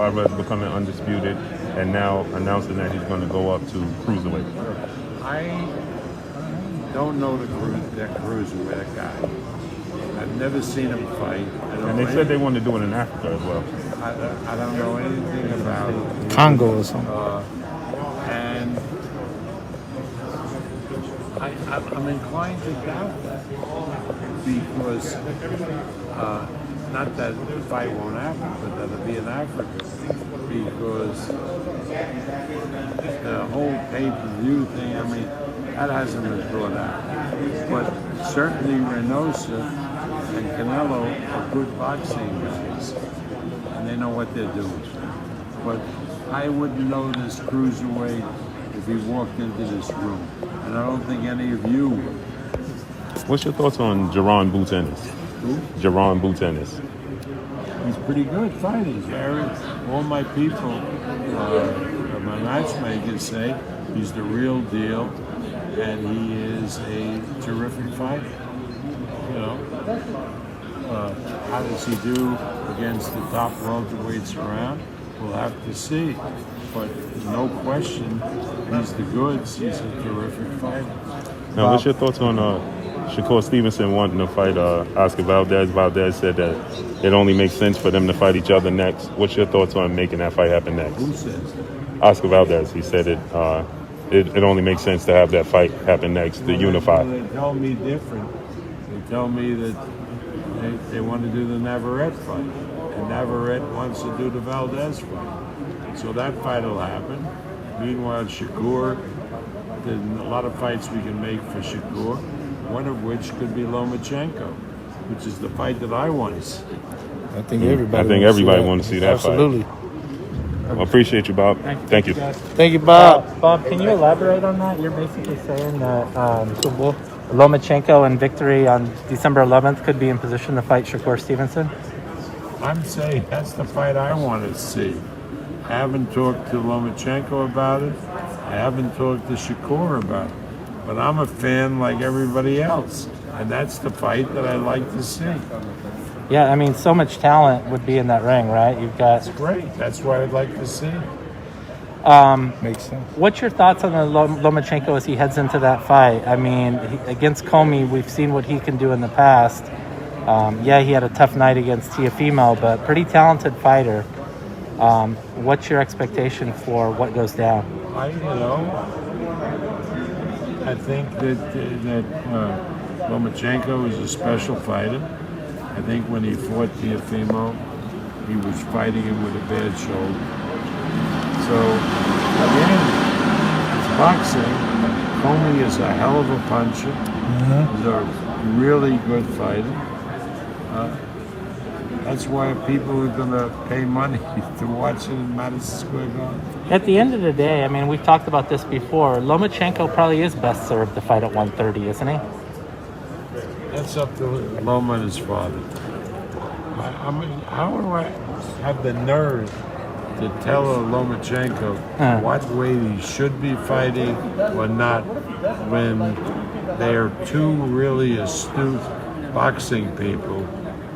Alvarez becoming undisputed, and now announcing that he's going to go up to cruiserweight? I don't know that cruiserweight guy. I've never seen him fight. And they said they wanted to do it in Africa as well. I don't know anything about it. Congo or something. And I'm inclined to doubt that because not that the fight won't happen, but that it'll be in Africa because the whole pay-per-view thing, I mean, that hasn't been brought out. But certainly Reynosa and Canelo are good boxing guys, and they know what they're doing. But I wouldn't know this cruiserweight if he walked into this room, and I don't think any of you would. What's your thoughts on Jaron Butenis? Who? Jaron Butenis. He's pretty good fighting. All my people, my matchmakers say he's the real deal, and he is a terrific fighter. You know, how does he do against the top welterweights around? We'll have to see. But no question, he's the goods. He's a terrific fighter. Now, what's your thoughts on Shakur Stevenson wanting to fight Oscar Valdez? Valdez said that it only makes sense for them to fight each other next. What's your thoughts on making that fight happen next? Who says? Oscar Valdez. He said it only makes sense to have that fight happen next, to unify. They tell me different. They tell me that they want to do the Navarrete fight, and Navarrete wants to do the Valdez fight. So that fight will happen. Meanwhile, Shakur, there's a lot of fights we can make for Shakur, one of which could be Lomachenko, which is the fight that I want to see. I think everybody wants to see that Absolutely. fight. Well, appreciate you, Bob. Thank you. Thank you, Bob. Bob, can you elaborate on that? You're basically saying that Lomachenko in victory on December 11th could be in position to fight Shakur Stevenson? I'm saying that's the fight I want to see. I haven't talked to Lomachenko about it. I haven't talked to Shakur about it. But I'm a fan like everybody else. And that's the fight that I like to see. Yeah, I mean, so much talent would be in that ring, right? You've got. It's great. That's what I'd like to see. Makes sense. What's your thoughts on Lomachenko as he heads into that fight? I mean, against Comey, we've seen what he can do in the past. Yeah, he had a tough night against Teofimo, but pretty talented fighter. What's your expectation for what goes down? I think that Lomachenko is a special fighter. I think when he fought Teofimo, he was fighting him with a bad shoulder. So, again, it's boxing. Comey is a hell of a puncher. He's a really good fighter. That's why people are going to pay money to watch it in Madison Square Garden. At the end of the day, I mean, we've talked about this before. Lomachenko probably is best served to fight at 130, isn't he? That's up to Loma and his father. I mean, how do I have the nerve to tell Lomachenko what weight he should be fighting or not when they are two really astute boxing people,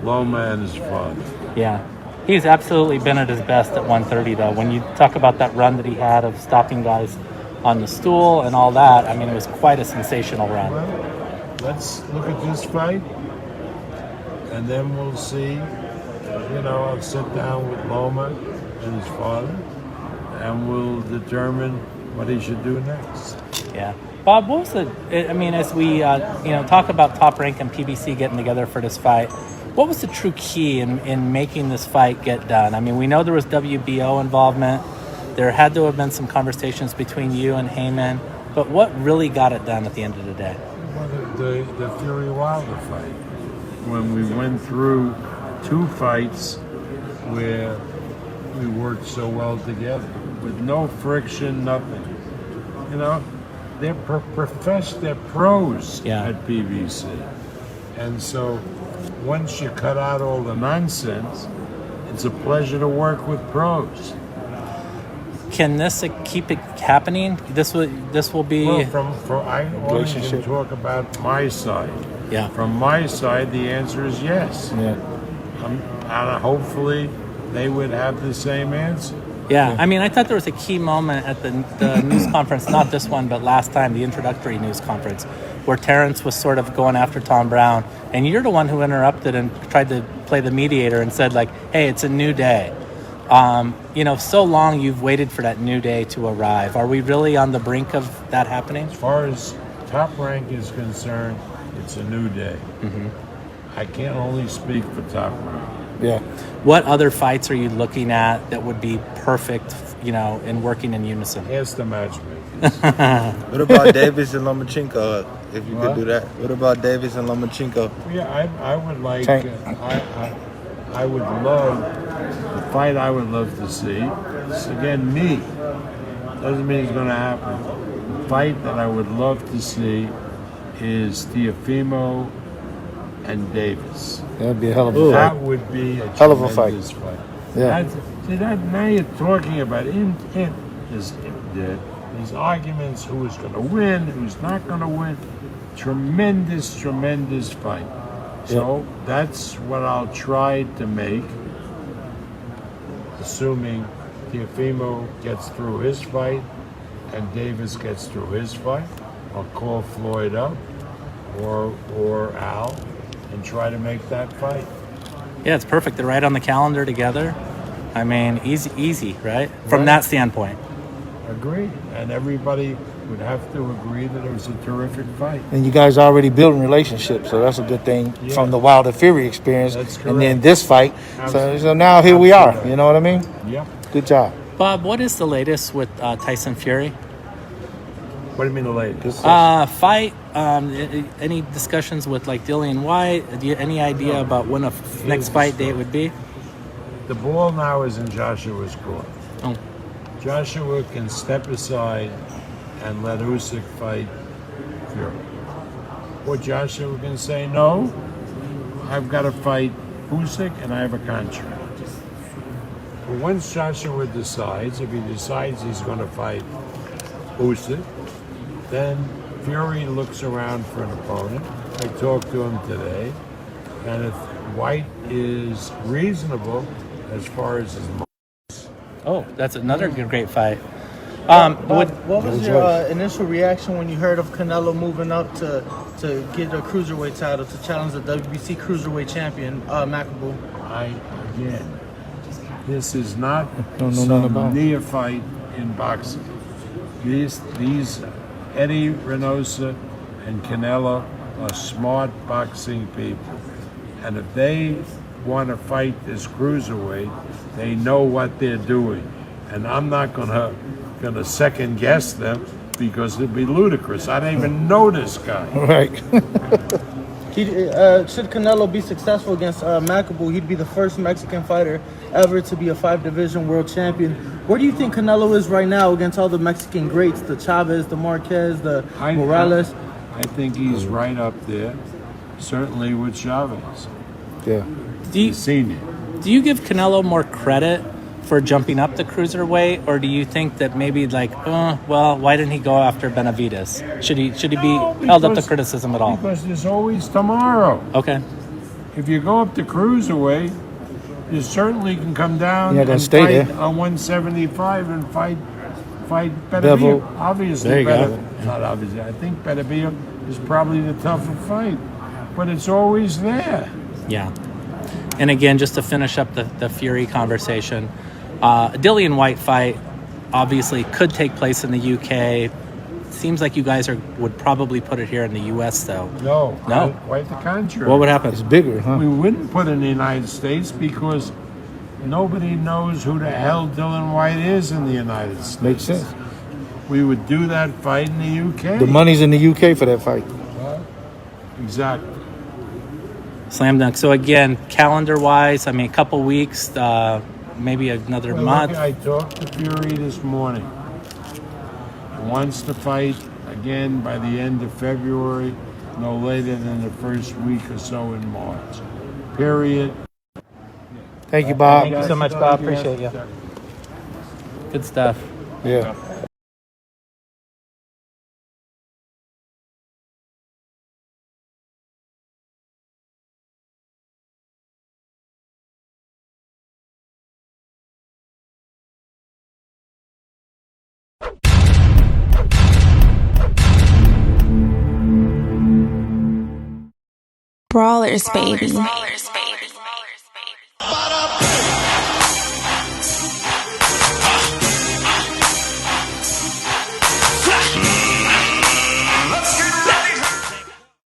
Loma and his father? Yeah. He's absolutely been at his best at 130, though. When you talk about that run that he had of stopping guys on the stool and all that, I mean, it was quite a sensational run. Well, let's look at this fight, and then we'll see. I'll sit down with Loma and his father, and we'll determine what he should do next. Yeah. Bob, what was as we, talk about Top Rank and PBC getting together for this fight, what was the true key in making this fight get done? I mean, we know there was WBO involvement. There had to have been some conversations between you and Heyman. But what really got it done at the end of the day? Well, the Fury Wilder fight. When we went through two fights where we worked so well together with no friction, nothing. They're they're pros at PBC. And so once you cut out all the nonsense, it's a pleasure to work with pros. Can this keep it happening? This will be. Well, I only can talk about my side. Yeah. From my side, the answer is yes. Yeah. And hopefully, they would have the same answer. Yeah, I mean, I thought there was a key moment at the news conference, not this one, but last time, the introductory news conference, where Terrence was sort of going after Tom Brown, and you're the one who interrupted and tried to play the mediator and said, like, hey, it's a new day. So long you've waited for that new day to arrive. Are we really on the brink of that happening? As far as Top Rank is concerned, it's a new day. Mm-hmm. I can only speak for Top Rank. Yeah. What other fights are you looking at that would be perfect, in working in unison? Ask the matchmakers. What about Davis and Lomachenko? If you What? could do that. What about Davis and Lomachenko? Yeah, I would like. Tank. I would love the fight. I would love to see. It's, again, me. Doesn't mean it's going to happen. The fight that I would love to see is Teofimo and Davis. That'd be a hell of a That fight. would be a Hell of a fight. tremendous fight. Yeah. Now you're talking about these arguments: who is going to win, who's not going to win. Tremendous fight. So that's what I'll try to make, assuming Teofimo gets through his fight and Davis gets through his fight. I'll call Floyd up or Al and try to make that fight. Yeah, it's perfect. They're right on the calendar together. I mean, easy, right? From that standpoint. Agree. And everybody would have to agree that it was a terrific fight. And you guys are already building relationships, so that's a good thing Yeah. from the Wilder Fury experience. That's And then correct. this fight. Absolutely. So now here we are. Absolutely. You know what I mean? Yep. Good job. Bob, what is the latest with Tyson Fury? What do you mean the latest? Fight? Any discussions with like Dillian White? Do you any idea about when a next fight date would be? The ball now is in Joshua's court. Oh. Joshua can step aside and let Usyk fight Fury. Or Joshua can say, no, I've got to fight Usyk and I have a contract. But once Joshua decides, if he decides he's going to fight Usyk, then Fury looks around for an opponent. I talked to him today, and if White is reasonable as far as his Oh, that's another great fight. What was your initial reaction when you heard of Canelo moving up to get a cruiserweight title to challenge the WBC cruiserweight champion, Makabu? Again, this is not Don't know nothing about some it. neophyte in boxing. These Eddie Reynoso and Canelo are smart boxing people, and if they want to fight this cruiserweight, they know what they're doing, and I'm not gonna second guess them because it'd be ludicrous. I don't even know this guy. Right. Should Canelo be successful against Makabu, he'd be the first Mexican fighter ever to be a 5-division world champion. Where do you think Canelo is right now against all the Mexican greats, the Chavez, the Marquez, the Morales? I think he's right up there, certainly with Chavez, Yeah. Do you, the senior. do you give Canelo more credit for jumping up the cruiserweight, or do you think that maybe why didn't he go after Benavidez? Should he be held up to criticism at all? Because there's always tomorrow. Okay. If you go up to cruiserweight, you certainly can come down You're not gonna and stay fight there. on 175 and fight Bevel. Benavidez. Obviously, There you go. not obviously. I think Benavidez is probably the tougher fight, but it's always there. Yeah. And again, just to finish up the Fury conversation, Dillian White fight obviously could take place in the UK. Seems like you guys would probably put it here in the US, though. No, No? quite the contrary. What would happen? It's bigger, huh? We wouldn't put it in the United States because nobody knows who the hell Dylan White is in the United States. Makes sense. We would do that fight in the UK. The money's in the UK for that fight. Exactly. Slam dunk. So again, calendar-wise, I mean, a couple weeks, maybe another Well, month. look, I talked to Fury this morning. He wants to fight again by the end of February, no later than the first week or so in March. Period. Thank you, Bob. Thank you so much, Bob. Appreciate you. Good stuff. Yeah. Brawlers, baby.